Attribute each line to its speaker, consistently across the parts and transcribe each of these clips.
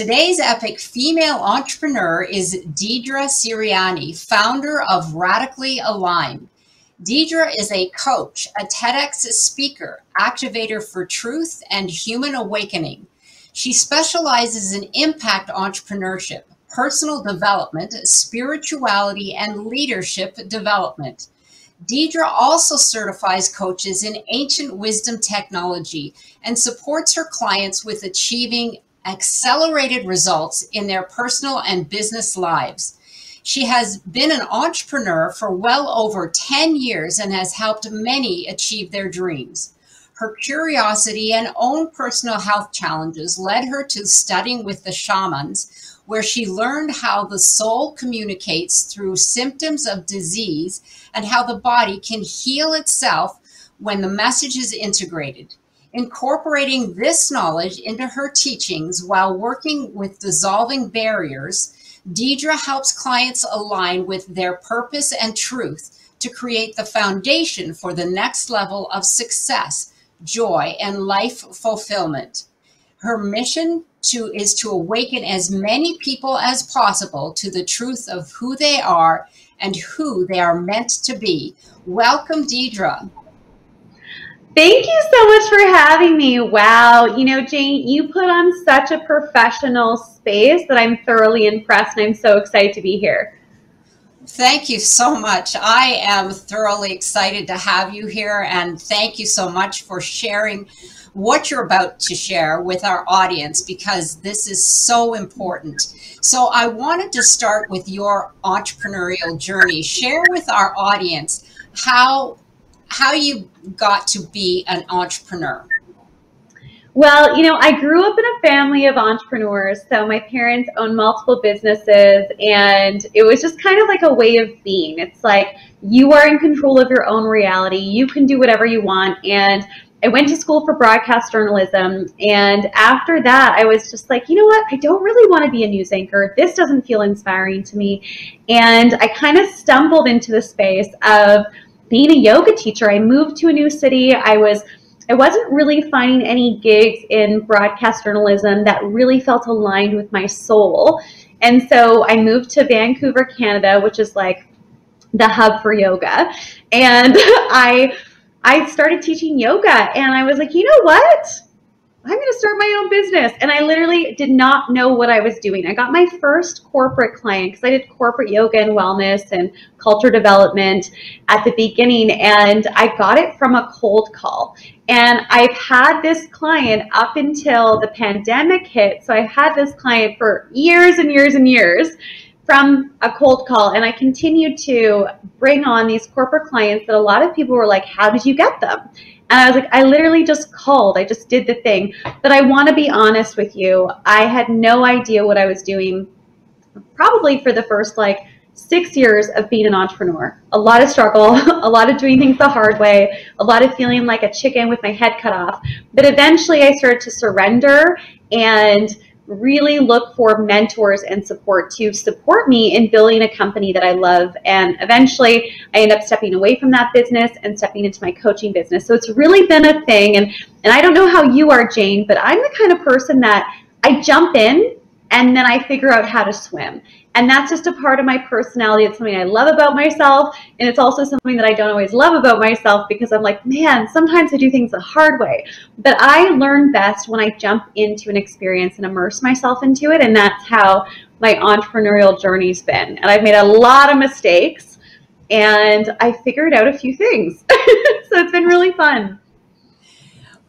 Speaker 1: Today's epic female entrepreneur is Deidre Sirianni, founder of Radically Aligned. Deidre is a coach, a TEDx speaker, activator for truth and human awakening. She specializes in impact entrepreneurship, personal development, spirituality, and leadership development. Deidre also certifies coaches in ancient wisdom technology and supports her clients with achieving accelerated results in their personal and business lives. She has been an entrepreneur for well over 10 years and has helped many achieve their dreams. Her curiosity and own personal health challenges led her to studying with the shamans, where she learned how the soul communicates through symptoms of disease and how the body can heal itself when the message is integrated. Incorporating this knowledge into her teachings while working with dissolving barriers, Deidre helps clients align with their purpose and truth to create the foundation for the next level of success, joy, and life fulfillment. Her mission is to awaken as many people as possible to the truth of who they are and who they are meant to be. Welcome, Deidre.
Speaker 2: Thank you so much for having me. Wow. You know, Jane, you put on such a professional space that I'm thoroughly impressed, and I'm so excited to be here.
Speaker 1: Thank you so much. I am thoroughly excited to have you here, and thank you so much for sharing what you're about to share with our audience, because this is so important. So I wanted to start with your entrepreneurial journey. Share with our audience how you got to be an entrepreneur.
Speaker 2: Well, you know, I grew up in a family of entrepreneurs. So my parents owned multiple businesses, and it was just kind of like a way of being. It's like you are in control of your own reality. You can do whatever you want. And I went to school for broadcast journalism. And after that, I was just like, you know what? I don't really want to be a news anchor. This doesn't feel inspiring to me. And I kind of stumbled into the space of being a yoga teacher. I moved to a new city. I wasn't really finding any gigs in broadcast journalism that really felt aligned with my soul. And so I moved to Vancouver, Canada, which is like the hub for yoga. And I started teaching yoga, and I was like, you know what? I'm going to start my own business. And I literally did not know what I was doing. I got my first corporate client because I did corporate yoga and wellness and culture development at the beginning. And I got it from a cold call. And I've had this client up until the pandemic hit. So I had this client for years and years and years from a cold call. And I continued to bring on these corporate clients that a lot of people were like, how did you get them? And I was like, I literally just called. I just did the thing. But I want to be honest with you. I had no idea what I was doing probably for the first 6 years of being an entrepreneur. A lot of struggle, a lot of doing things the hard way, a lot of feeling like a chicken with my head cut off. But eventually I started to surrender and really look for mentors and support to support me in building a company that I love. And eventually I end up stepping away from that business and stepping into my coaching business. So it's really been a thing. And I don't know how you are, Jane, but I'm the kind of person that I jump in and then I figure out how to swim. And that's just a part of my personality. It's something I love about myself. And it's also something that I don't always love about myself, because I'm like, man, sometimes I do things the hard way. But I learn best when I jump into an experience and immerse myself into it. And that's how my entrepreneurial journey's been. And I've made a lot of mistakes, and I figured out a few things. So it's been really fun.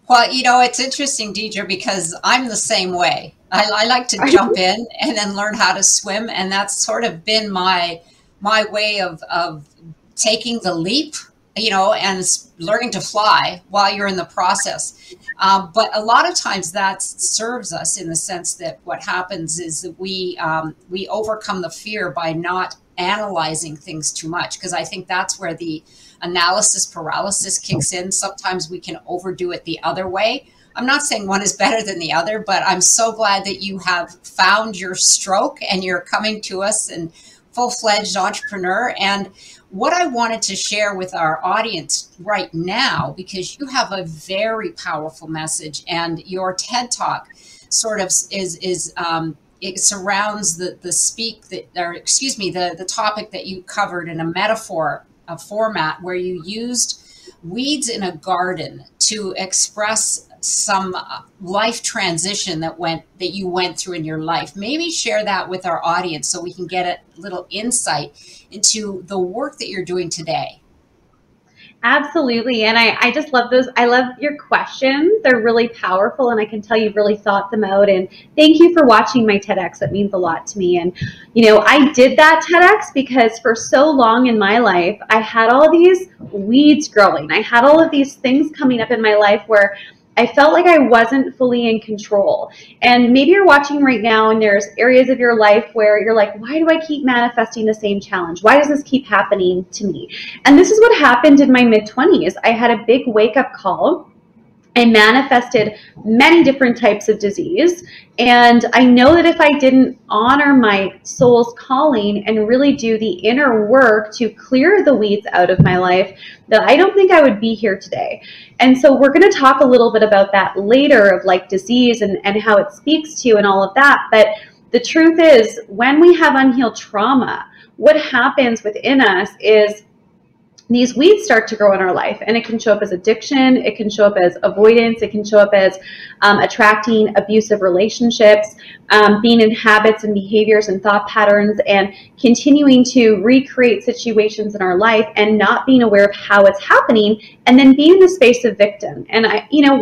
Speaker 1: Well, you know, it's interesting, Deidre, because I'm the same way. I like to jump in and then learn how to swim. And that's sort of been my way of taking the leap, you know, and learning to fly while you're in the process. But a lot of times that serves us in the sense that what happens is that we overcome the fear by not analyzing things too much, because I think that's where the analysis paralysis kicks in. Sometimes we can overdo it the other way. I'm not saying one is better than the other, but I'm so glad that you have found your stroke and you're coming to us and full-fledged entrepreneur. And what I wanted to share with our audience right now, because you have a very powerful message, and your TED Talk sort of is it surrounds the topic that you covered in a metaphor, a format where you used weeds in a garden to express some life transition that you went through in your life. Maybe share that with our audience so we can get a little insight into the work that you're doing today.
Speaker 2: Absolutely. And I just love those. I love your questions. They're really powerful, and I can tell you've really thought them out. And thank you for watching my TEDx. That means a lot to me. And, I did that TEDx because for so long in my life, I had all these weeds growing. I had all of these things coming up in my life where I felt like I wasn't fully in control. And maybe you're watching right now and there's areas of your life where you're like, why do I keep manifesting the same challenge? Why does this keep happening to me? And this is what happened in my mid-20s. I had a big wake-up call. I manifested many different types of disease. And I know that if I didn't honor my soul's calling and really do the inner work to clear the weeds out of my life, that I don't think I would be here today. And so we're going to talk a little bit about that later, of like disease and how it speaks to you and all of that. But the truth is, when we have unhealed trauma, what happens within us is these weeds start to grow in our life, and it can show up as addiction, it can show up as avoidance, it can show up as attracting abusive relationships, being in habits and behaviors and thought patterns, and continuing to recreate situations in our life and not being aware of how it's happening, and then being in the space of victim. And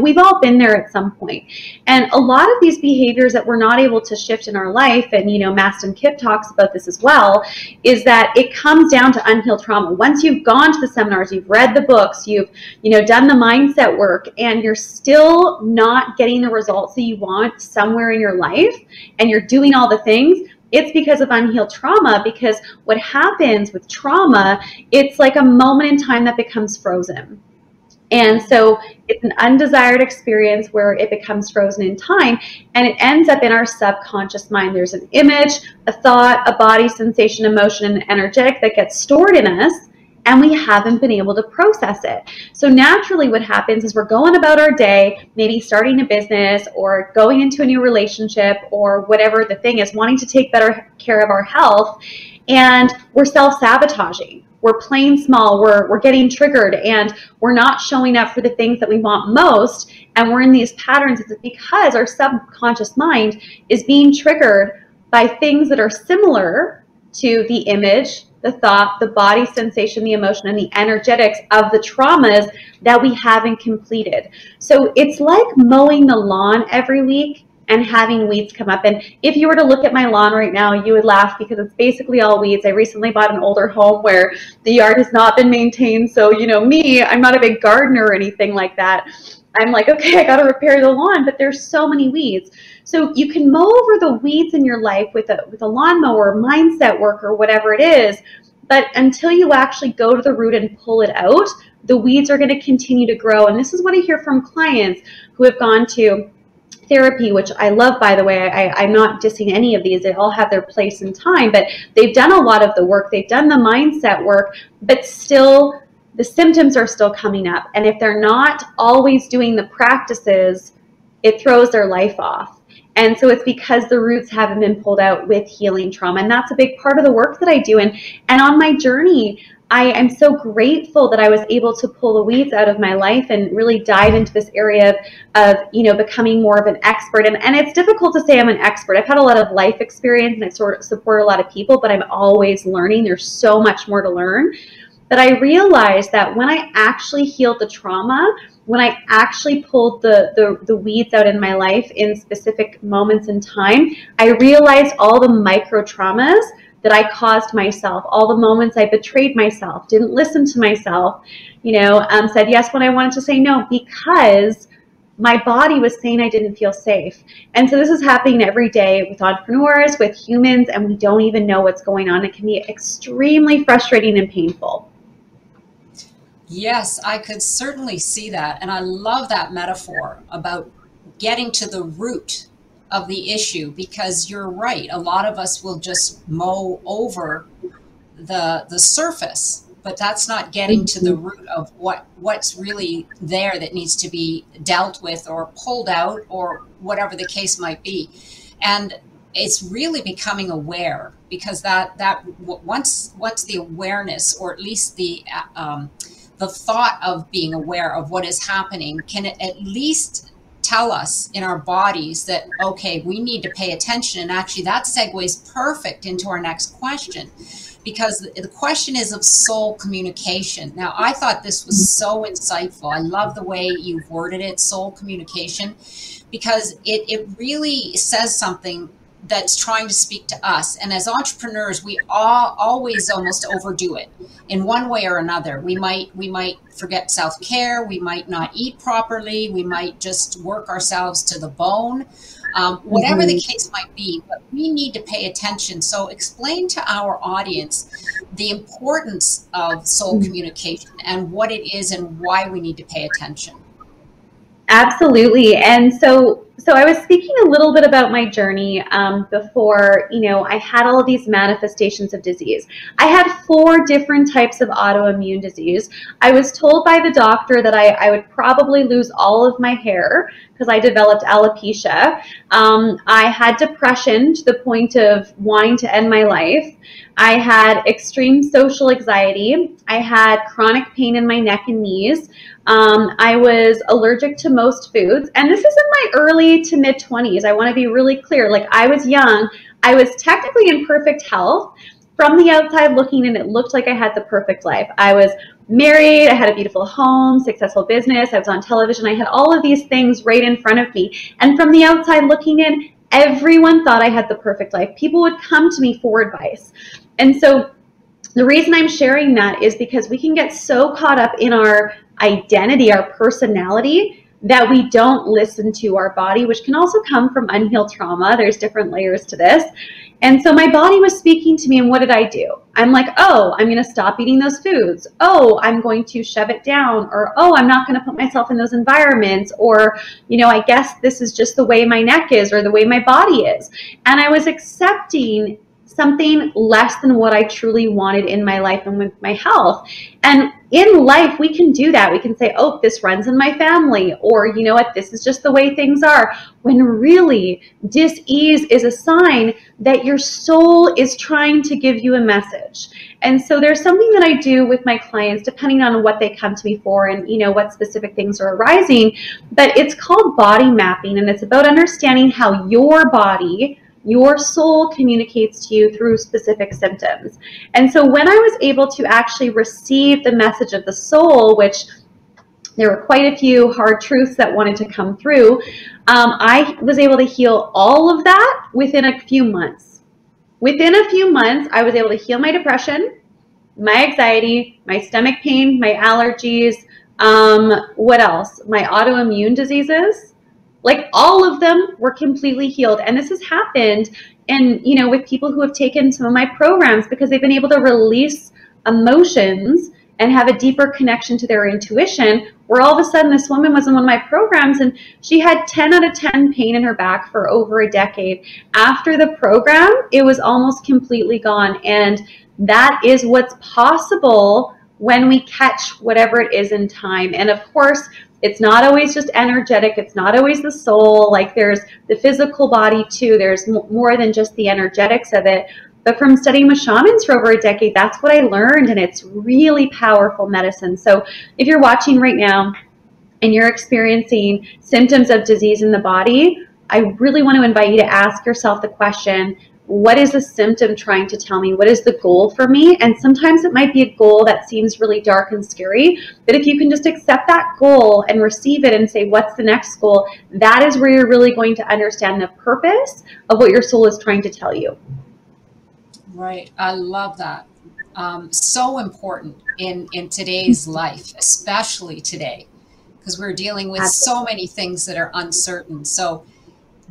Speaker 2: we've all been there at some point. And a lot of these behaviors that we're not able to shift in our life, and Mastin Kipp talks about this as well, is that it comes down to unhealed trauma. Once you've gone to the seminars, you've read the books, you've done the mindset work, and you're still not getting the results that you want somewhere in your life, and you're doing all the things, it's because of unhealed trauma. Because what happens with trauma, it's like a moment in time that becomes frozen. And so it's an undesired experience where it becomes frozen in time, and it ends up in our subconscious mind. There's an image, a thought, a body sensation, emotion, and energetic that gets stored in us, and we haven't been able to process it. So naturally what happens is we're going about our day, maybe starting a business or going into a new relationship or whatever the thing is, wanting to take better care of our health, and we're self-sabotaging. We're playing small, we're getting triggered, and we're not showing up for the things that we want most, and we're in these patterns. It's because our subconscious mind is being triggered by things that are similar to the image, the thought, the body sensation, the emotion, and the energetics of the traumas that we haven't completed. So it's like mowing the lawn every week and having weeds come up. And if you were to look at my lawn right now, you would laugh because it's basically all weeds. I recently bought an older home where the yard has not been maintained. So, me, I'm not a big gardener or anything like that. I'm like, okay, I got to repair the lawn, but there's so many weeds. So you can mow over the weeds in your life with a lawnmower, mindset work, or whatever it is. But until you actually go to the root and pull it out, the weeds are going to continue to grow. And this is what I hear from clients who have gone to therapy, which I love, by the way. I'm not dissing any of these. They all have their place and time, but they've done a lot of the work. They've done the mindset work, but still the symptoms are still coming up. And if they're not always doing the practices, it throws their life off. And so it's because the roots haven't been pulled out with healing trauma. And that's a big part of the work that I do. And on my journey, I am so grateful that I was able to pull the weeds out of my life and really dive into this area of becoming more of an expert. And it's difficult to say I'm an expert. I've had a lot of life experience and I sort of support a lot of people, but I'm always learning. There's so much more to learn. But I realized that when I actually healed the trauma, when I actually pulled the weeds out in my life in specific moments in time, I realized all the micro traumas that I caused myself, all the moments I betrayed myself, didn't listen to myself, said yes when I wanted to say no, because my body was saying I didn't feel safe. And so this is happening every day with entrepreneurs, with humans, and we don't even know what's going on. It can be extremely frustrating and painful.
Speaker 1: Yes, I could certainly see that. And I love that metaphor about getting to the root of the issue, because you're right. A lot of us will just mow over the surface, but that's not getting to the root of what's really there that needs to be dealt with or pulled out or whatever the case might be. And it's really becoming aware, because once the awareness, or at least the thought of being aware of what is happening, can at least tell us in our bodies that, okay, we need to pay attention. And actually that segues perfect into our next question, because the question is of soul communication. Now, I thought this was so insightful. I love the way you've worded it, soul communication, because it really says something that's trying to speak to us. And as entrepreneurs, we always almost overdo it in one way or another. We might forget self-care. We might not eat properly. We might just work ourselves to the bone. Whatever the case might be, but we need to pay attention. So explain to our audience the importance of soul communication and what it is and why we need to pay attention.
Speaker 2: Absolutely. And so I was speaking a little bit about my journey before, I had all of these manifestations of disease. I had 4 different types of autoimmune disease. I was told by the doctor that I would probably lose all of my hair because I developed alopecia. I had depression to the point of wanting to end my life. I had extreme social anxiety. I had chronic pain in my neck and knees. I was allergic to most foods, and this is in my early to mid 20s. I want to be really clear. Like, I was young. I was technically in perfect health. From the outside looking in, it looked like I had the perfect life. I was married. I had a beautiful home, successful business. I was on television. I had all of these things right in front of me. And from the outside looking in, everyone thought I had the perfect life. People would come to me for advice. And so the reason I'm sharing that is because we can get so caught up in our identity, our personality, that we don't listen to our body, which can also come from unhealed trauma. There's different layers to this. And so my body was speaking to me, and what did I do? I'm like, oh, I'm going to stop eating those foods. Oh, I'm going to shove it down. Or, oh, I'm not going to put myself in those environments. Or, I guess this is just the way my neck is or the way my body is. And I was accepting something less than what I truly wanted in my life and with my health. And in life, we can do that. We can say, oh, this runs in my family, or you know what, this is just the way things are, when really dis-ease is a sign that your soul is trying to give you a message. And so there's something that I do with my clients, depending on what they come to me for and what specific things are arising, but it's called body mapping, and it's about understanding how your body, your soul communicates to you through specific symptoms. And so when I was able to actually receive the message of the soul, which there were quite a few hard truths that wanted to come through, I was able to heal all of that within a few months. Within a few months, I was able to heal my depression, my anxiety, my stomach pain, my allergies, what else? My autoimmune diseases. Like, all of them were completely healed. And this has happened with people who have taken some of my programs because they've been able to release emotions and have a deeper connection to their intuition, where all of a sudden this woman was in one of my programs and she had 10 out of 10 pain in her back for over a decade. After the program, it was almost completely gone. And that is what's possible when we catch whatever it is in time. And of course, it's not always just energetic. It's not always the soul. Like, there's the physical body too. There's more than just the energetics of it. But from studying with shamans for over a decade, that's what I learned. And it's really powerful medicine. So if you're watching right now and you're experiencing symptoms of disease in the body, I really want to invite you to ask yourself the question, what is the symptom trying to tell me? What is the goal for me? And sometimes it might be a goal that seems really dark and scary, but if you can just accept that goal and receive it and say, what's the next goal? That is where you're really going to understand the purpose of what your soul is trying to tell you.
Speaker 1: Right. I love that. So important in today's life, especially today, because we're dealing with so many things that are uncertain. So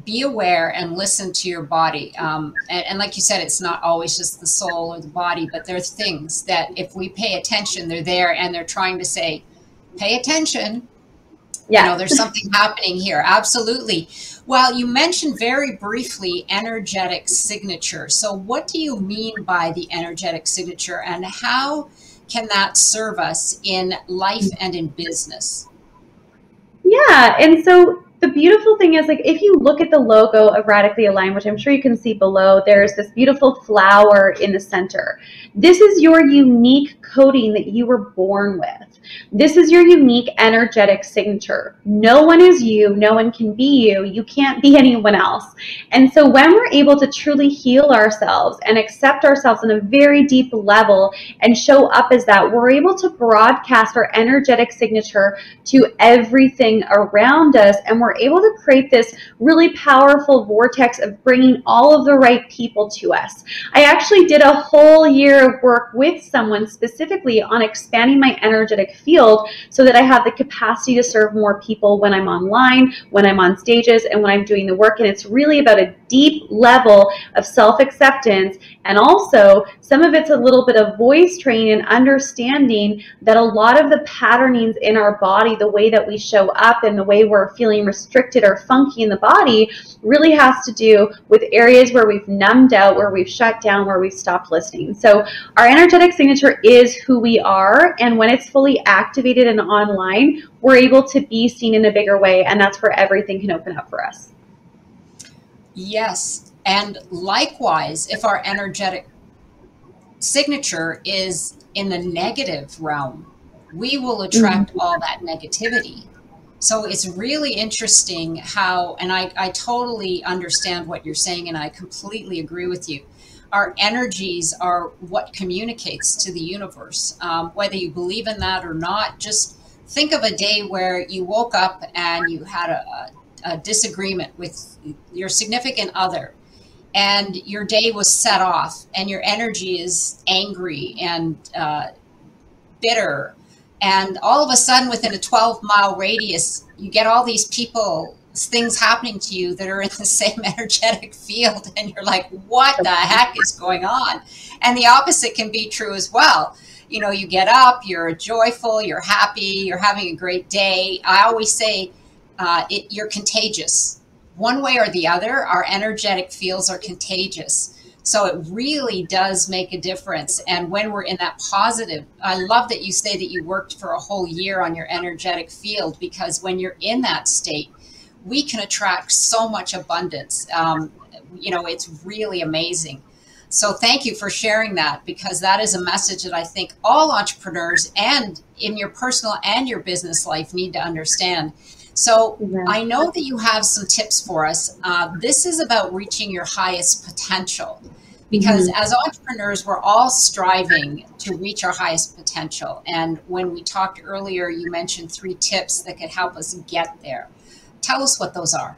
Speaker 1: be aware and listen to your body. And like you said, it's not always just the soul or the body, but there's things that if we pay attention, they're there and they're trying to say, pay attention. Yeah. There's something happening here. Absolutely. Well, you mentioned very briefly energetic signature. So what do you mean by the energetic signature, and how can that serve us in life and in business?
Speaker 2: Yeah. And so the beautiful thing is, like, if you look at the logo of Radically Aligned, which I'm sure you can see below, there's this beautiful flower in the center. This is your unique coding that you were born with. This is your unique energetic signature. No one is you. No one can be you. You can't be anyone else. And so when we're able to truly heal ourselves and accept ourselves on a very deep level and show up as that, we're able to broadcast our energetic signature to everything around us, and we're able to create this really powerful vortex of bringing all of the right people to us. I actually did a whole year of work with someone specifically on expanding my energetic field so that I have the capacity to serve more people when I'm online, when I'm on stages, and when I'm doing the work. And it's really about a deep level of self-acceptance, and also some of it's a little bit of voice training and understanding that a lot of the patternings in our body, the way that we show up and the way we're feeling restricted or funky in the body, really has to do with areas where we've numbed out, where we've shut down, where we've stopped listening. So our energetic signature is who we are, and when it's fully activated and online, we're able to be seen in a bigger way, and that's where everything can open up for us.
Speaker 1: Yes, and likewise, if our energetic signature is in the negative realm, we will attract all that negativity. So it's really interesting how, and I totally understand what you're saying, and I completely agree with you. Our energies are what communicates to the universe. Whether you believe in that or not, just think of a day where you woke up and you had a disagreement with your significant other, and your day was set off, and your energy is angry and bitter. And all of a sudden, within a 12-mile radius, you get all these people, things happening to you that are in the same energetic field. And you're like, what the heck is going on? And the opposite can be true as well. You know, you get up, you're joyful, you're happy, you're having a great day. I always say you're contagious. One way or the other, our energetic fields are contagious. So it really does make a difference. And when we're in that positive, I love that you say that you worked for a whole year on your energetic field, because when you're in that state, we can attract so much abundance. You know, it's really amazing. So thank you for sharing that, because that is a message that I think all entrepreneurs and in your personal and your business life need to understand. So I know that you have some tips for us. This is about reaching your highest potential, because as entrepreneurs, we're all striving to reach our highest potential. And when we talked earlier, you mentioned 3 tips that could help us get there. Tell us what those are.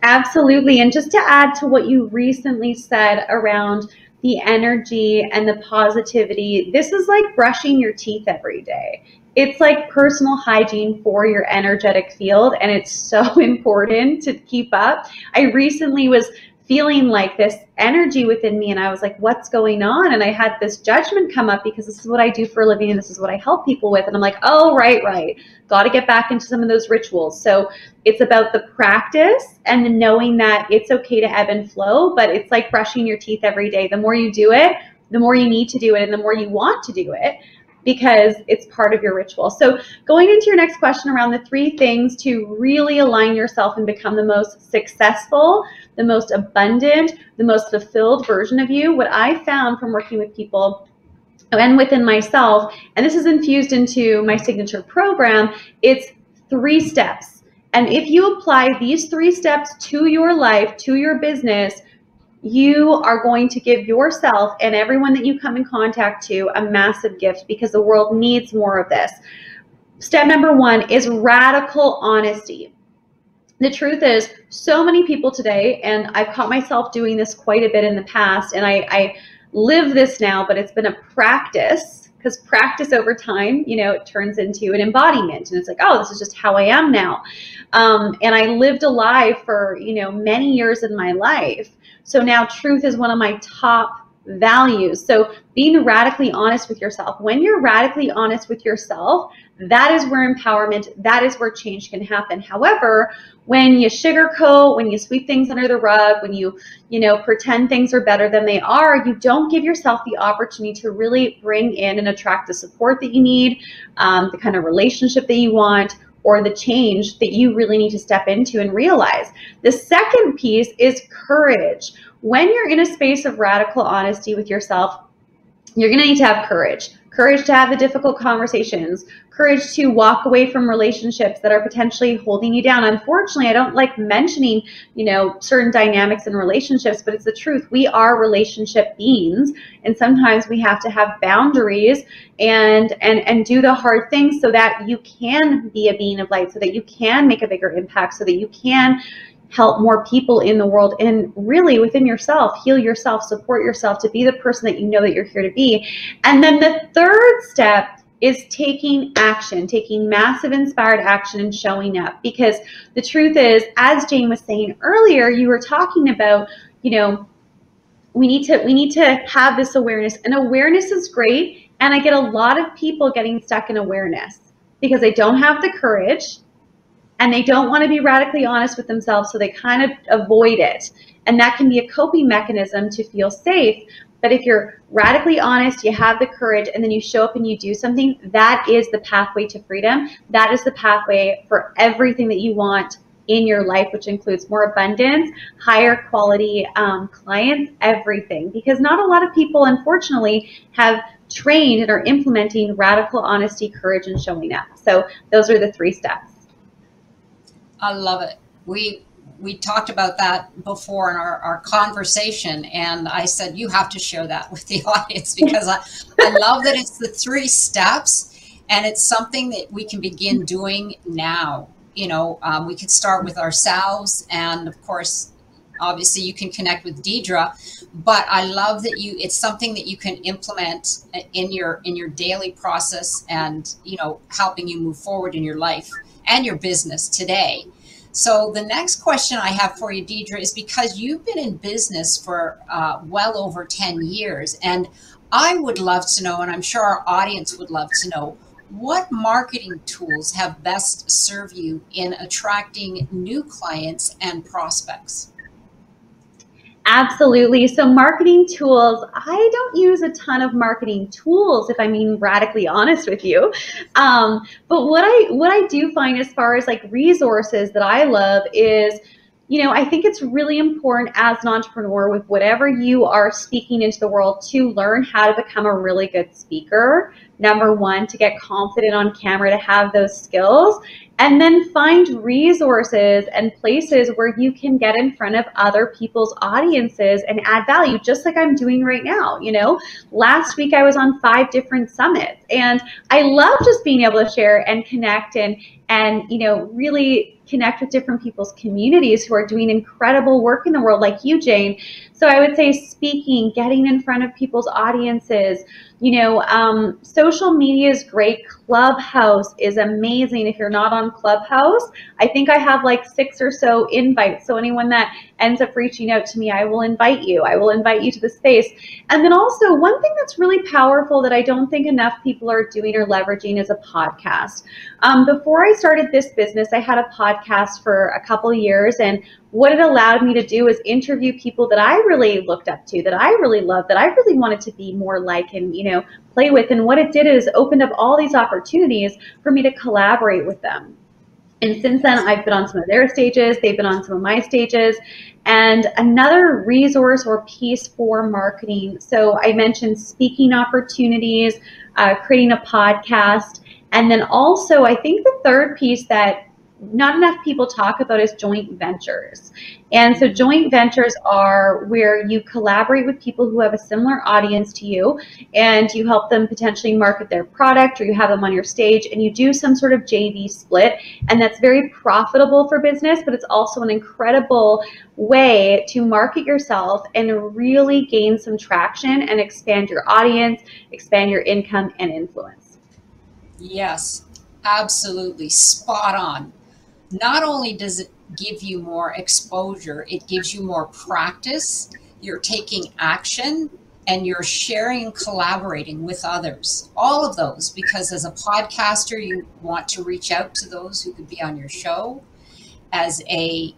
Speaker 2: Absolutely. And just to add to what you recently said around the energy and the positivity, this is like brushing your teeth every day. It's like personal hygiene for your energetic field, and it's so important to keep up. I recently was feeling like this energy within me, and I was like, what's going on? And I had this judgment come up, because this is what I do for a living and this is what I help people with. And I'm like, oh, right. Got to get back into some of those rituals. So it's about the practice and the knowing that it's okay to ebb and flow, but it's like brushing your teeth every day. The more you do it, the more you need to do it, and the more you want to do it, because it's part of your ritual. So going into your next question around the 3 things to really align yourself and become the most successful, the most abundant, the most fulfilled version of you, what I found from working with people and within myself, and this is infused into my signature program, it's 3 steps. And if you apply these 3 steps to your life, to your business, you are going to give yourself and everyone that you come in contact to a massive gift, because the world needs more of this. Step number 1 is radical honesty. The truth is, so many people today, and I've caught myself doing this quite a bit in the past, and I live this now, but it's been a practice, because practice over time, you know, it turns into an embodiment, and it's like, oh, this is just how I am now. And I lived a lie for, you know, many years in my life. So now truth is one of my top values. So being radically honest with yourself. When you're radically honest with yourself, that is where empowerment, that is where change can happen. However, when you sugarcoat, when you sweep things under the rug, when you pretend things are better than they are, you don't give yourself the opportunity to really bring in and attract the support that you need, the kind of relationship that you want, or the change that you really need to step into and realize. The second piece is courage. When you're in a space of radical honesty with yourself, you're going to need to have courage. Courage to have the difficult conversations, courage to walk away from relationships that are potentially holding you down. Unfortunately, I don't like mentioning, certain dynamics in relationships, but it's the truth. We are relationship beings, and sometimes we have to have boundaries and do the hard things so that you can be a being of light, so that you can make a bigger impact, so that you can help more people in the world, and really within yourself, heal yourself, support yourself to be the person that you know that you're here to be. And then the third step is taking action, taking massive inspired action and showing up. Because the truth is, as Jane was saying earlier, you were talking about, we need to have this awareness, and awareness is great. And I get a lot of people getting stuck in awareness because they don't have the courage, and they don't want to be radically honest with themselves, so they kind of avoid it. And that can be a coping mechanism to feel safe. But if you're radically honest, you have the courage, and then you show up and you do something, that is the pathway to freedom. That is the pathway for everything that you want in your life, which includes more abundance, higher quality clients, everything. Because not a lot of people, unfortunately, have trained and are implementing radical honesty, courage, and showing up. So those are the 3 steps.
Speaker 1: I love it. We talked about that before in our conversation, and I said, you have to share that with the audience, because I love that it's the 3 steps, and it's something that we can begin doing now. We could start with ourselves, and of course, obviously you can connect with Deidre, but I love that it's something that you can implement in your daily process, and, helping you move forward in your life and your business today. So the next question I have for you, Deidre, is because you've been in business for well over 10 years, and I would love to know, and I'm sure our audience would love to know, what marketing tools have best served you in attracting new clients and prospects?
Speaker 2: Absolutely. So marketing tools, I don't use a ton of marketing tools, if I'm being radically honest with you. But what I do find as far as like resources that I love is, I think it's really important as an entrepreneur with whatever you are speaking into the world to learn how to become a really good speaker. Number 1, to get confident on camera, to have those skills, and then find resources and places where you can get in front of other people's audiences and add value, just like I'm doing right now. Last week I was on 5 different summits, and I love just being able to share and connect and really connect with different people's communities who are doing incredible work in the world, like you, Jane. So I would say speaking, getting in front of people's audiences, social media is great. Clubhouse is amazing. If you're not on Clubhouse, I think I have like 6 or so invites. So anyone that ends up reaching out to me, I will invite you. I will invite you to the space. And then also, one thing that's really powerful that I don't think enough people are doing or leveraging is a podcast. Before I started this business, I had a podcast for a couple of years, and what it allowed me to do is interview people that I really looked up to, that I really loved, that I really wanted to be more like and, play with. And what it did is opened up all these opportunities for me to collaborate with them. And since then, I've been on some of their stages, they've been on some of my stages. And another resource or piece for marketing. So I mentioned speaking opportunities, creating a podcast. And then also, I think the third piece that not enough people talk about is joint ventures. And so joint ventures are where you collaborate with people who have a similar audience to you, and you help them potentially market their product, or you have them on your stage and you do some sort of JV split. And that's very profitable for business, but it's also an incredible way to market yourself and really gain some traction and expand your audience, expand your income and influence.
Speaker 1: Yes, absolutely. Spot on. Not only does it give you more exposure, it gives you more practice, you're taking action, and you're sharing and collaborating with others. All of those, because as a podcaster, you want to reach out to those who could be on your show. As a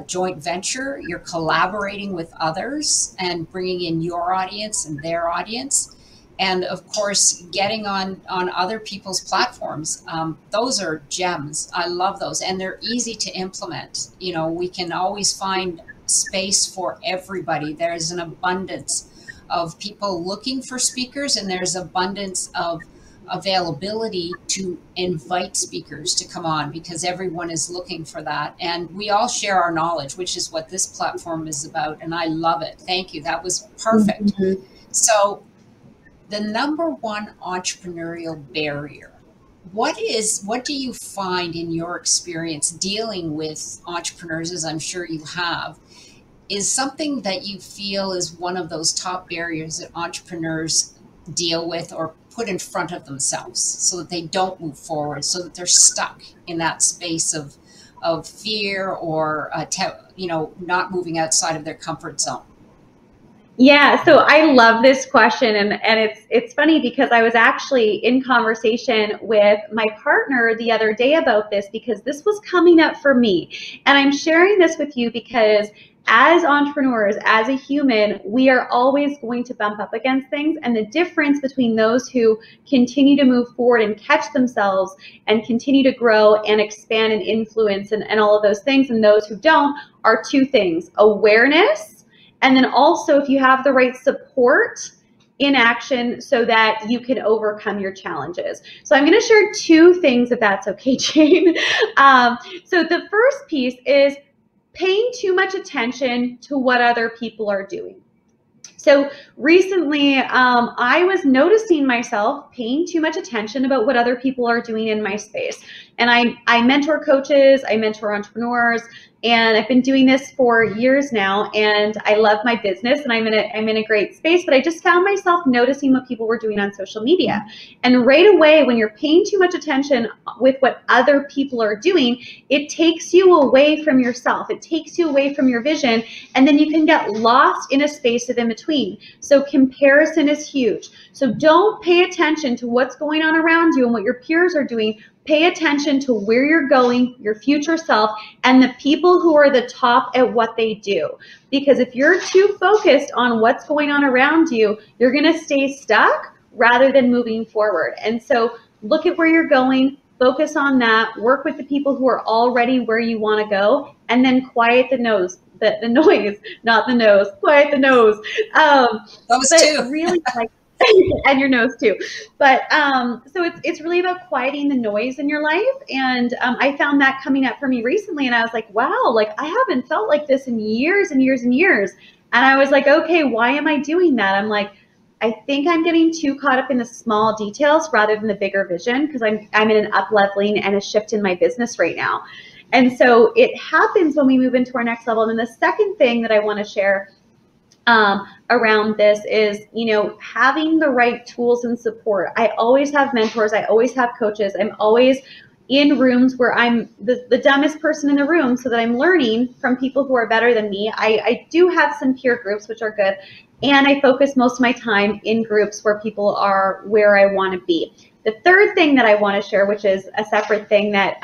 Speaker 1: joint venture, you're collaborating with others and bringing in your audience and their audience. And of course, getting on other people's platforms. Those are gems. I love those. And they're easy to implement. You know, we can always find space for everybody. There's an abundance of people looking for speakers, and there's abundance of availability to invite speakers to come on, because everyone is looking for that. And we all share our knowledge, which is what this platform is about. And I love it. Thank you. That was perfect.
Speaker 2: Mm-hmm.
Speaker 1: So the number one entrepreneurial barrier, what do you find in your experience dealing with entrepreneurs, as I'm sure you have, is something that you feel is one of those top barriers that entrepreneurs deal with or put in front of themselves so that they don't move forward, so that they're stuck in that space of fear or, not moving outside of their comfort zone?
Speaker 2: Yeah, so I love this question, and it's funny because I was actually in conversation with my partner the other day about this, because this was coming up for me. And I'm sharing this with you because as entrepreneurs, as a human, we are always going to bump up against things. And the difference between those who continue to move forward and catch themselves and continue to grow and expand and influence and all of those things, and those who don't, are two things: awareness, and then also if you have the right support in action so that you can overcome your challenges. So I'm going to share two things, if that's okay, Jane. So the first piece is paying too much attention to what other people are doing. So recently, I was noticing myself paying too much attention about what other people are doing in my space. And I mentor coaches, I mentor entrepreneurs, and I've been doing this for years now, and I love my business, and I'm in a great space, but I just found myself noticing what people were doing on social media. And right away, when you're paying too much attention with what other people are doing, it takes you away from yourself. It takes you away from your vision, and then you can get lost in a space of in between. So comparison is huge. So don't pay attention to what's going on around you and what your peers are doing. Pay attention to where you're going, your future self, and the people who are the top at what they do. Because if you're too focused on what's going on around you, you're going to stay stuck rather than moving forward. And so look at where you're going, focus on that, work with the people who are already where you want to go, and then quiet the noise, the noise, not the nose, quiet the nose.
Speaker 1: Those two.
Speaker 2: Really, like, and your nose too. But so it's really about quieting the noise in your life. And I found that coming up for me recently, and I was like, wow, like I haven't felt like this in years and years and years. And I was like, okay, why am I doing that? I'm like, I think I'm getting too caught up in the small details rather than the bigger vision, because I'm in an up-leveling and a shift in my business right now. And so it happens when we move into our next level. And then the second thing that I want to share around this is, having the right tools and support. I always have mentors. I always have coaches. I'm always in rooms where I'm the dumbest person in the room, so that I'm learning from people who are better than me. I do have some peer groups, which are good. And I focus most of my time in groups where people are where I want to be. The third thing that I want to share, which is a separate thing that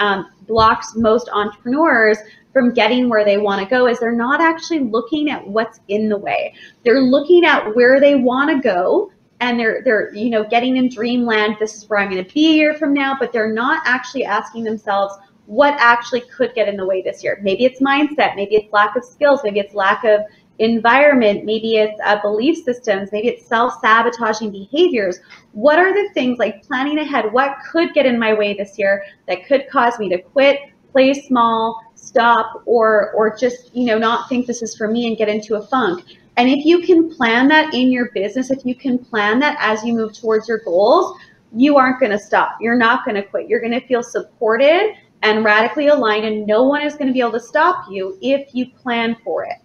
Speaker 2: blocks most entrepreneurs from getting where they want to go, is they're not actually looking at what's in the way. They're looking at where they want to go, and they're getting in dreamland. This is where I'm going to be a year from now, but they're not actually asking themselves what actually could get in the way this year. Maybe it's mindset, maybe it's lack of skills, maybe it's lack of environment, maybe it's belief systems, maybe it's self-sabotaging behaviors. What are the things, like planning ahead, what could get in my way this year that could cause me to quit, play small, stop, or just not think this is for me and get into a funk? And if you can plan that in your business, if you can plan that as you move towards your goals, you aren't going to stop. You're not going to quit. You're going to feel supported and radically aligned, and no one is going to be able to stop you if you plan for it.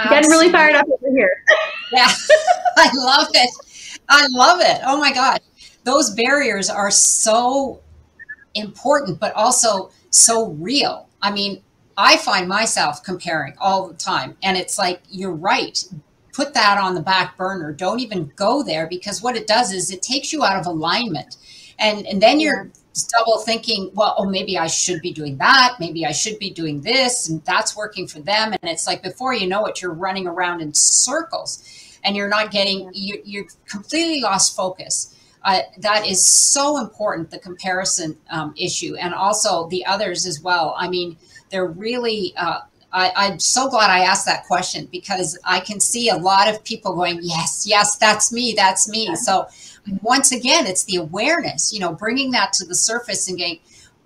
Speaker 2: Getting really fired up over here.
Speaker 1: Yeah, I love it. I love it. Oh my God. Those barriers are so important, but also so real. I mean, I find myself comparing all the time, and it's like, you're right. Put that on the back burner. Don't even go there, because what it does is it takes you out of alignment. And then you're double thinking, well, oh, maybe I should be doing that. Maybe I should be doing this, and that's working for them. And it's like, before you know it, you're running around in circles. and you're not getting, you're completely lost focus. That is so important, the comparison issue, and also the others as well. I mean, they're really, I'm so glad I asked that question, because I can see a lot of people going, yes, yes, that's me, that's me. So once again, it's the awareness, bringing that to the surface and going,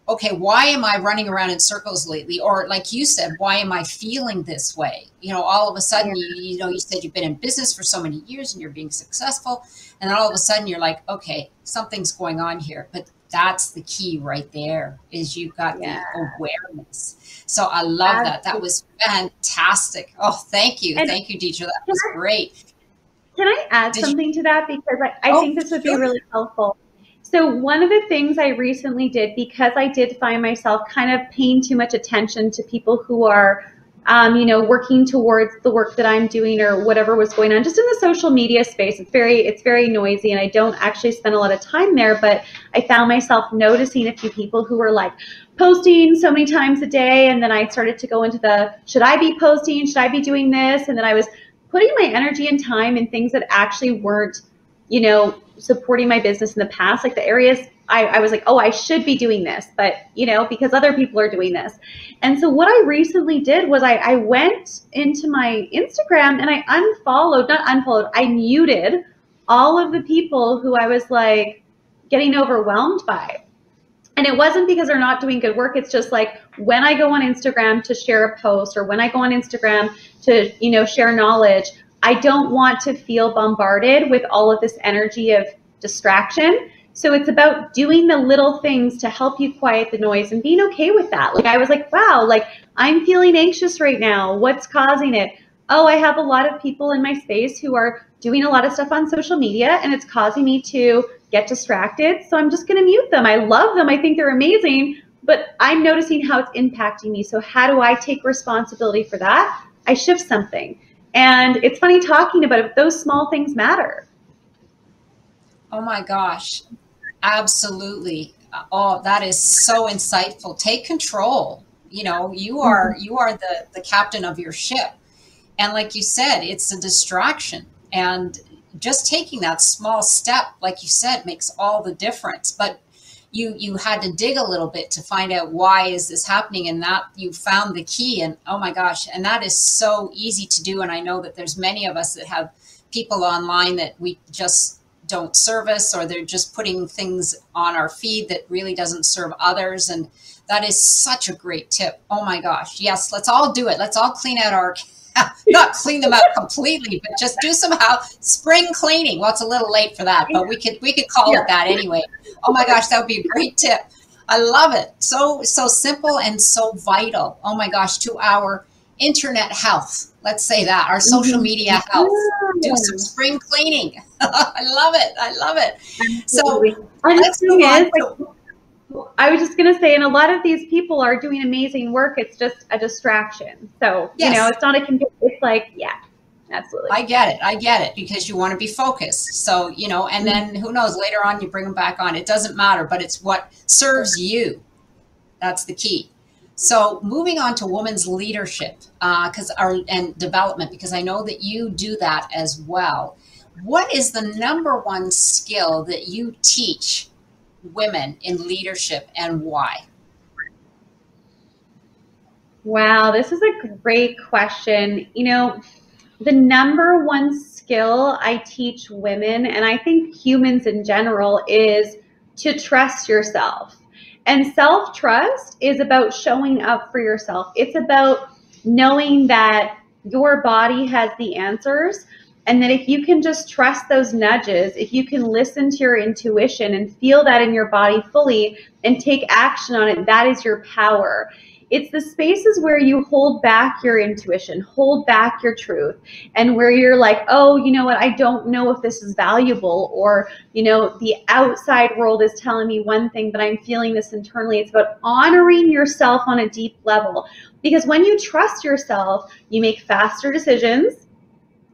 Speaker 1: okay, why am I running around in circles lately? Or like you said, why am I feeling this way? All of a sudden, you said you've been in business for so many years and you're being successful. And then all of a sudden you're like, okay, something's going on here. But that's the key right there, is you've got the awareness. So I love that. That was fantastic. Oh, thank you. Thank you, Deidre. That was great.
Speaker 2: Can I add something to that? Because I think this would be really helpful. So one of the things I recently did, because I did find myself kind of paying too much attention to people who are, working towards the work that I'm doing or whatever was going on, just in the social media space. It's very noisy, and I don't actually spend a lot of time there, but I found myself noticing a few people who were like posting so many times a day. And then I started to go into should I be posting? Should I be doing this? And then I was putting my energy and time in things that actually weren't, supporting my business in the past, like the areas I was like, oh, I should be doing this, but, because other people are doing this. And so what I recently did was I went into my Instagram and I I muted all of the people who I was like getting overwhelmed by. And it wasn't because they're not doing good work. It's just like when I go on Instagram to share a post, or when I go on Instagram to, share knowledge, I don't want to feel bombarded with all of this energy of distraction. So it's about doing the little things to help you quiet the noise and being okay with that. Like I was like, wow, like I'm feeling anxious right now. What's causing it? Oh, I have a lot of people in my space who are doing a lot of stuff on social media, and it's causing me to get distracted. So I'm just going to mute them. I love them. I think they're amazing, but I'm noticing how it's impacting me. So how do I take responsibility for that? I shift something. And it's funny talking about it, but those small things matter.
Speaker 1: Oh my gosh. Absolutely. Oh, that is so insightful. Take control. You are the captain of your ship. And like you said, it's a distraction. And just taking that small step, like you said, makes all the difference. But you had to dig a little bit to find out why is this happening, and that you found the key. And oh my gosh, and that is so easy to do. And I know that there's many of us that have people online that we just don't service, or they're just putting things on our feed that really doesn't serve others. And that is such a great tip. Oh my gosh. Yes, let's all do it. Let's all clean out our not clean them out completely, but just do some spring cleaning. Well, it's a little late for that, but we could call it that anyway. Oh my gosh, that would be a great tip. I love it. So simple and so vital. Oh my gosh, to our internet health. Let's say that, our social media health. Do some spring cleaning. I love it. I love it. So let's move on.
Speaker 2: I was just going to say, and a lot of these people are doing amazing work. It's just a distraction. So,
Speaker 1: yes.
Speaker 2: It's not a computer. It's like, yeah, absolutely.
Speaker 1: I get it because you want to be focused. So, and then who knows, later on you bring them back on. It doesn't matter, but it's what serves you. That's the key. So moving on to women's leadership and development, because I know that you do that as well. What is the number one skill that you teach women in leadership, and why?
Speaker 2: Wow, this is a great question. The number one skill I teach women, and I think humans in general, is to trust yourself. And self-trust is about showing up for yourself. It's about knowing that your body has the answers, and that if you can just trust those nudges, if you can listen to your intuition and feel that in your body fully and take action on it, that is your power. It's the spaces where you hold back your intuition, hold back your truth, and where you're like, oh, you know what, I don't know if this is valuable, or, the outside world is telling me one thing, but I'm feeling this internally. It's about honoring yourself on a deep level. Because when you trust yourself, you make faster decisions.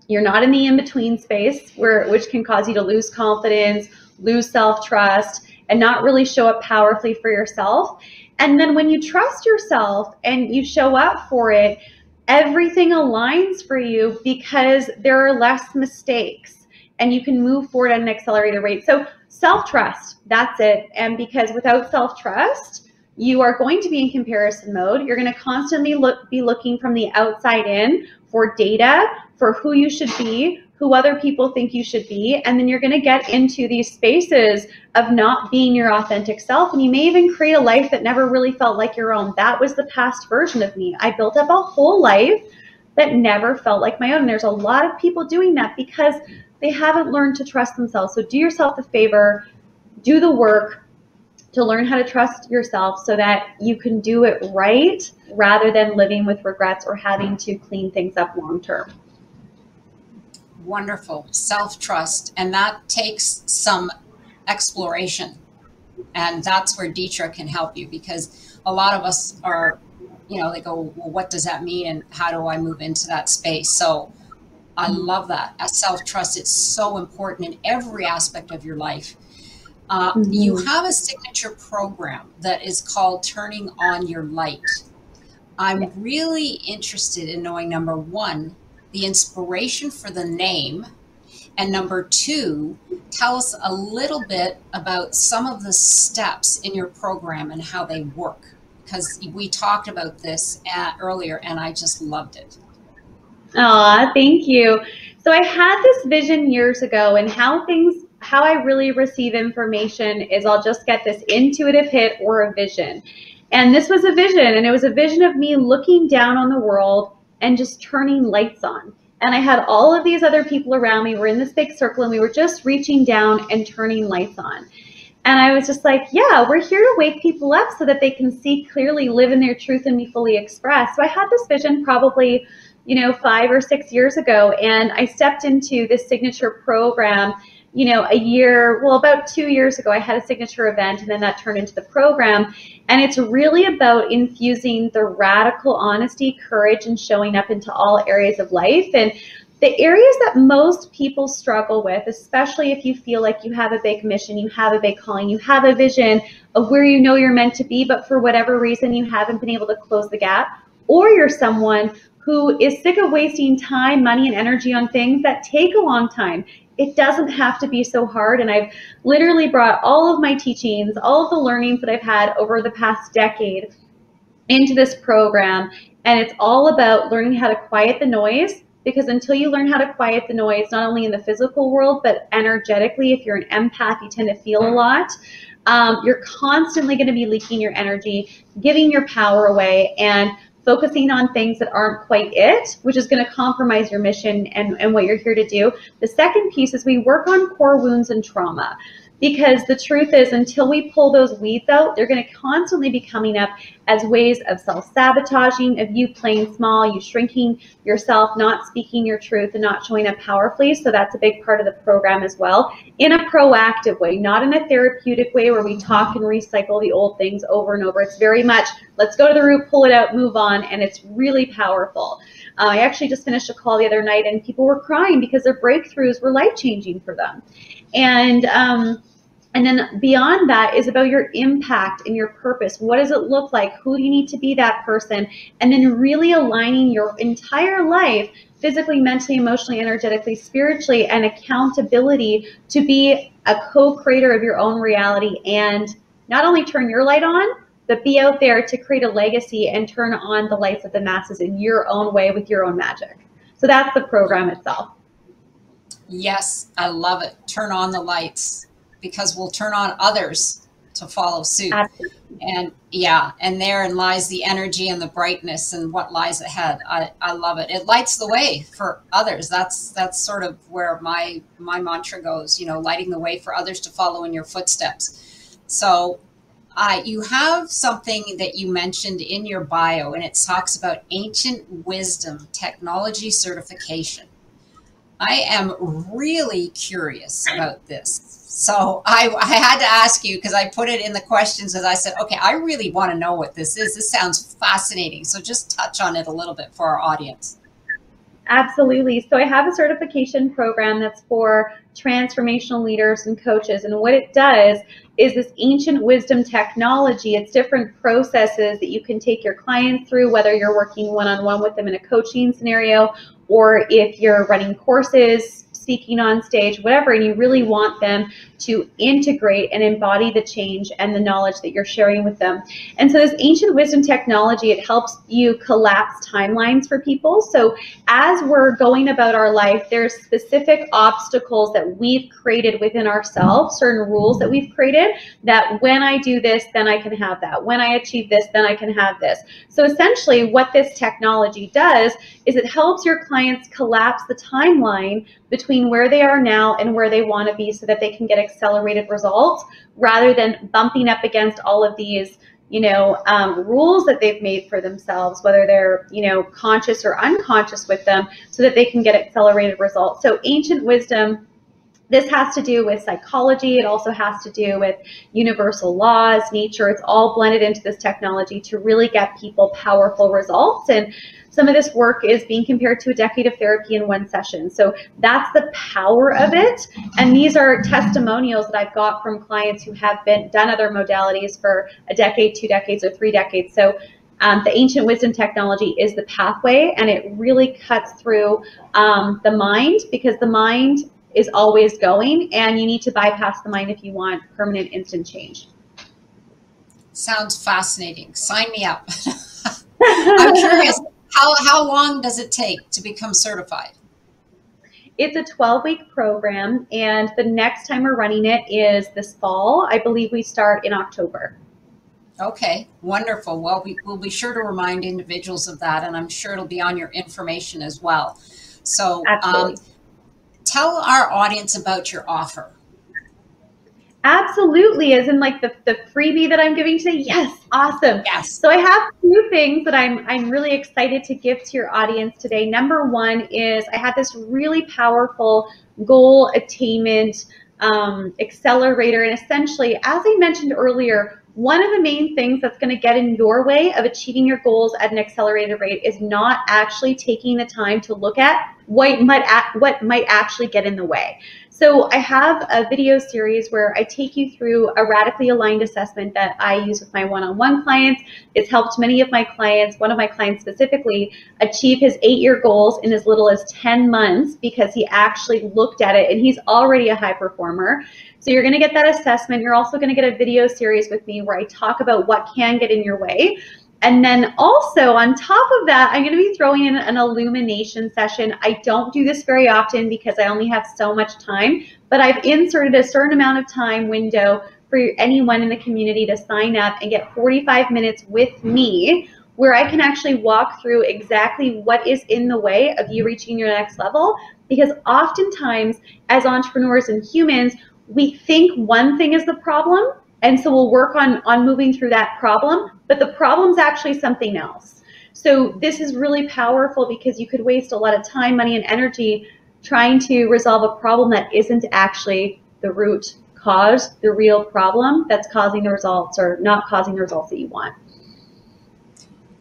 Speaker 2: You're not in the in-between space which can cause you to lose confidence, lose self-trust, and not really show up powerfully for yourself. And then when you trust yourself and you show up for it, everything aligns for you because there are less mistakes and you can move forward at an accelerated rate. So self-trust, that's it. And because without self-trust, you are going to be in comparison mode. You're going to constantly be looking from the outside in for data, for who you should be, who other people think you should be. And then you're going to get into these spaces of not being your authentic self. And you may even create a life that never really felt like your own. That was the past version of me. I built up a whole life that never felt like my own. And there's a lot of people doing that because they haven't learned to trust themselves. So do yourself the favor, do the work to learn how to trust yourself so that you can do it right rather than living with regrets or having to clean things up long term.
Speaker 1: Wonderful. Self-trust. And that takes some exploration. And that's where Deidre can help you, because a lot of us are, they go, well, what does that mean? And how do I move into that space? So I love that. Self-trust, it's so important in every aspect of your life. You have a signature program that is called Turning On Your Light. I'm really interested in knowing, number one, the inspiration for the name, and number two, tell us a little bit about some of the steps in your program and how they work, because we talked about this earlier and I just loved it.
Speaker 2: Aw, thank you. So I had this vision years ago, and how I really receive information is I'll just get this intuitive hit or a vision. And this was a vision, and it was a vision of me looking down on the world and just turning lights on. And I had all of these other people around me. We're in this big circle and we were just reaching down and turning lights on. And I was just like, yeah, we're here to wake people up so that they can see clearly, live in their truth, and be fully expressed. So I had this vision probably 5 or 6 years ago, and I stepped into this signature program, about 2 years ago. I had a signature event, and then that turned into the program. And it's really about infusing the radical honesty, courage, and showing up into all areas of life. And the areas that most people struggle with, especially if you feel like you have a big mission, you have a big calling, you have a vision of where you're meant to be, but for whatever reason you haven't been able to close the gap, or you're someone who is sick of wasting time, money, and energy on things that take a long time. It doesn't have to be so hard. And I've literally brought all of my teachings, all of the learnings that I've had over the past decade into this program. And it's all about learning how to quiet the noise, because until you learn how to quiet the noise, not only in the physical world, but energetically, if you're an empath, you tend to feel a lot. You're constantly going to be leaking your energy, giving your power away, and focusing on things that aren't quite it, which is going to compromise your mission and what you're here to do. The second piece is we work on core wounds and trauma, because the truth is, until we pull those weeds out, they're going to constantly be coming up as ways of self-sabotaging, of you playing small, you shrinking yourself, not speaking your truth, and not showing up powerfully. So that's a big part of the program as well, in a proactive way, not in a therapeutic way where we talk and recycle the old things over and over. It's very much, let's go to the root, pull it out, move on, and it's really powerful. I actually just finished a call the other night, and people were crying because their breakthroughs were life-changing for them. And then beyond that is about your impact and your purpose. What does it look like? Who do you need to be that person? And then really aligning your entire life, physically, mentally, emotionally, energetically, spiritually, and accountability to be a co-creator of your own reality, and not only turn your light on, but be out there to create a legacy and turn on the lights of the masses in your own way with your own magic. So that's the program itself.
Speaker 1: Yes, I love it. Turn on the lights, because we'll turn on others to follow suit.
Speaker 2: Absolutely.
Speaker 1: And yeah, and therein lies the energy and the brightness and what lies ahead. I love it. It lights the way for others. That's sort of where my mantra goes, lighting the way for others to follow in your footsteps. So you have something that you mentioned in your bio, and it talks about ancient wisdom technology certification. I am really curious about this. So I had to ask you, because I put it in the questions, as I said, okay, I really want to know what this is. This sounds fascinating. So just touch on it a little bit for our audience.
Speaker 2: Absolutely. So I have a certification program that's for transformational leaders and coaches. And what it does is this ancient wisdom technology. It's different processes that you can take your clients through, whether you're working one-on-one with them in a coaching scenario, or if you're running courses, speaking on stage, whatever, and you really want them to integrate and embody the change and the knowledge that you're sharing with them. And so this ancient wisdom technology, it helps you collapse timelines for people. So as we're going about our life, there's specific obstacles that we've created within ourselves, certain rules that we've created, that when I do this, then I can have that. When I achieve this, then I can have this. So essentially what this technology does is it helps your clients collapse the timeline between where they are now and where they want to be, so that they can get accelerated results, rather than bumping up against all of these, rules that they've made for themselves, whether they're, conscious or unconscious with them, so that they can get accelerated results. So ancient wisdom, this has to do with psychology. It also has to do with universal laws, nature. It's all blended into this technology to really get people powerful results. And some of this work is being compared to a decade of therapy in one session. So that's the power of it. And these are testimonials that I've got from clients who have done other modalities for a decade, 2 decades, or 3 decades. So the ancient wisdom technology is the pathway, and it really cuts through the mind, because the mind is always going, and you need to bypass the mind if you want permanent instant change.
Speaker 1: Sounds fascinating. Sign me up. I'm curious, how long does it take to become certified?
Speaker 2: It's a 12-week program, and the next time we're running it is this fall. I believe we start in October.
Speaker 1: Okay, wonderful. Well, we'll be sure to remind individuals of that, and I'm sure it'll be on your information as well. So tell our audience about your offer.
Speaker 2: Absolutely, as in like the freebie that I'm giving today. Yes, awesome.
Speaker 1: Yes.
Speaker 2: So I have 2 things that I'm really excited to give to your audience today. Number one is I have this really powerful goal attainment accelerator. And essentially, as I mentioned earlier, one of the main things that's going to get in your way of achieving your goals at an accelerated rate is not actually taking the time to look at what might actually get in the way. So I have a video series where I take you through a radically aligned assessment that I use with my one-on-one clients. It's helped many of my clients, one of my clients specifically, achieve his 8-year goals in as little as 10 months because he actually looked at it, and he's already a high performer. So you're going to get that assessment. You're also going to get a video series with me where I talk about what can get in your way. And then also on top of that, I'm going to be throwing in an illumination session. I don't do this very often because I only have so much time, but I've inserted a certain amount of time window for anyone in the community to sign up and get 45 minutes with me, where I can actually walk through exactly what is in the way of you reaching your next level. Because oftentimes as entrepreneurs and humans, we think one thing is the problem, and so we'll work on moving through that problem, but the problem's actually something else. So this is really powerful because you could waste a lot of time, money, and energy trying to resolve a problem that isn't actually the root cause, the real problem that's causing the results or not causing the results that you want.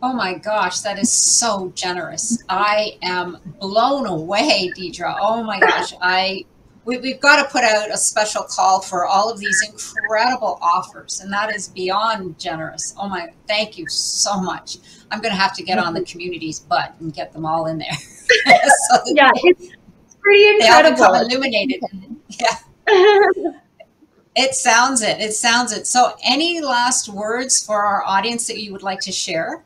Speaker 1: Oh my gosh, that is so generous. I am blown away, Deidre. Oh my gosh. We've got to put out a special call for all of these incredible offers, and that is beyond generous. Oh my, thank you so much. I'm going to have to get on the community's butt and get them all in there. So
Speaker 2: yeah, it's pretty incredible.
Speaker 1: They all become illuminated. Yeah. It sounds it. It sounds it. So any last words for our audience that you would like to share?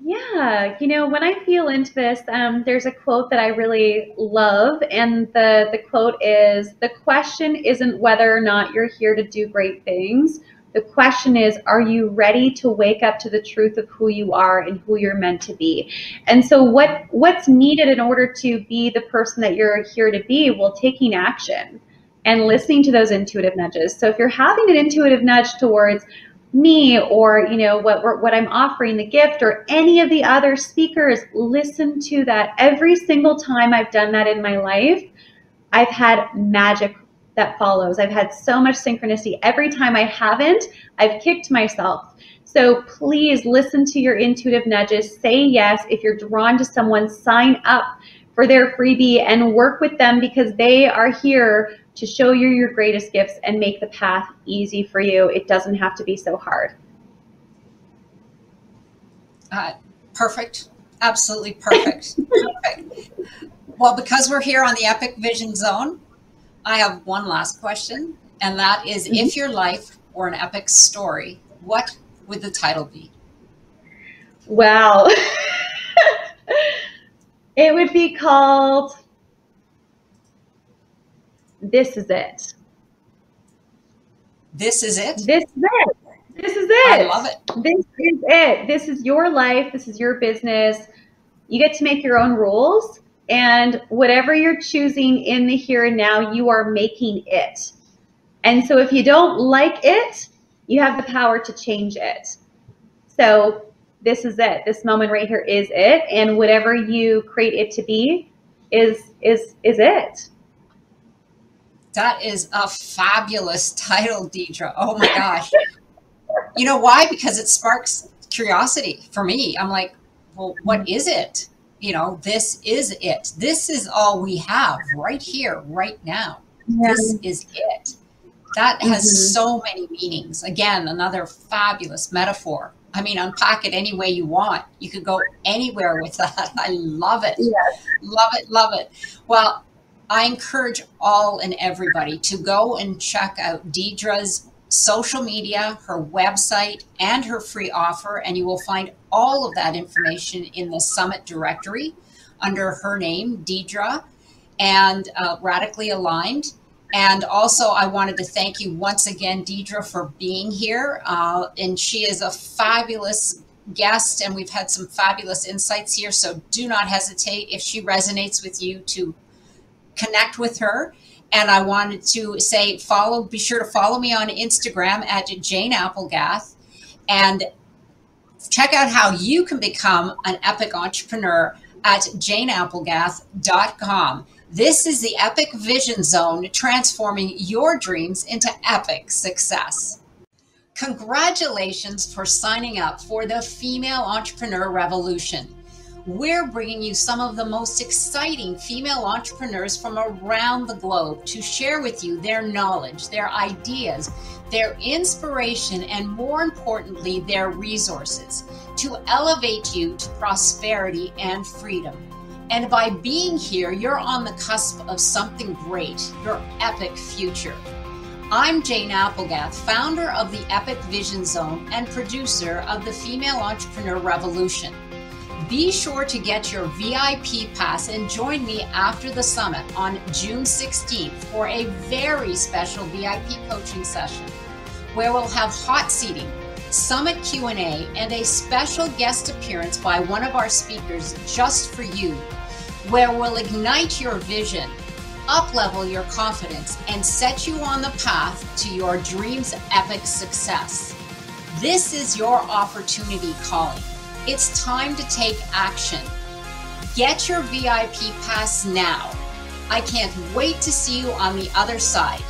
Speaker 2: Yeah, when I feel into this, there's a quote that I really love, and the quote is, "The question isn't whether or not you're here to do great things. The question is, are you ready to wake up to the truth of who you are and who you're meant to be?" And so what's needed in order to be the person that you're here to be? Well, taking action and listening to those intuitive nudges. So if you're having an intuitive nudge towards me, or what I'm offering, the gift, or any of the other speakers, listen to that. Every single time I've done that in my life, I've had magic that follows. I've had so much synchronicity. Every time I haven't, I've kicked myself. So please listen to your intuitive nudges. Say yes. If you're drawn to someone, sign up for their freebie and work with them, because they are here to show you your greatest gifts and make the path easy for you. It doesn't have to be so hard.
Speaker 1: Perfect. Absolutely perfect. Perfect. Well, because we're here on the Epic Vision Zone, I have one last question, and that is, if your life were an epic story, what would the title be?
Speaker 2: Wow. It would be called This Is It.
Speaker 1: This is it?
Speaker 2: This is it. This is it.
Speaker 1: I love it.
Speaker 2: This is it. This is your life. This is your business. You get to make your own rules, and whatever you're choosing in the here and now, you are making it. And so if you don't like it, you have the power to change it. So this is it. This moment right here is it. And whatever you create it to be is it.
Speaker 1: That is a fabulous title, Deidre. Oh my gosh. You know why? Because it sparks curiosity for me. I'm like, well, what is it? You know, this is it. This is all we have right here, right now. Yeah. This is it. That has so many meanings. Again, another fabulous metaphor. I mean, unpack it any way you want. You could go anywhere with that. I love it. Yes. Love it. Love it. Well, I encourage all and everybody to go and check out Deidre's social media, her website, and her free offer. And you will find all of that information in the Summit directory under her name, Deidre, and Radically Aligned. And also, I wanted to thank you once again, Deidre, for being here. And she is a fabulous guest, and we've had some fabulous insights here. So do not hesitate, if she resonates with you, to connect with her. And I wanted to say, be sure to follow me on Instagram at Jane Applegath, and check out how you can become an epic entrepreneur at janeapplegath.com. This is the Epic Vision Zone, transforming your dreams into epic success. Congratulations for signing up for the Female Entrepreneur Revolution. We're bringing you some of the most exciting female entrepreneurs from around the globe to share with you their knowledge, their ideas, their inspiration, and more importantly, their resources to elevate you to prosperity and freedom. And by being here, you're on the cusp of something great, your epic future. I'm Jane Applegath, founder of the Epic Vision Zone and producer of the Female Entrepreneur Revolution. Be sure to get your VIP pass and join me after the summit on June 16th for a very special VIP coaching session where we'll have hot seating, summit Q&A, and a special guest appearance by one of our speakers just for you, where we'll ignite your vision, up-level your confidence, and set you on the path to your dreams' epic success. This is your opportunity calling. It's time to take action. Get your VIP pass now. I can't wait to see you on the other side.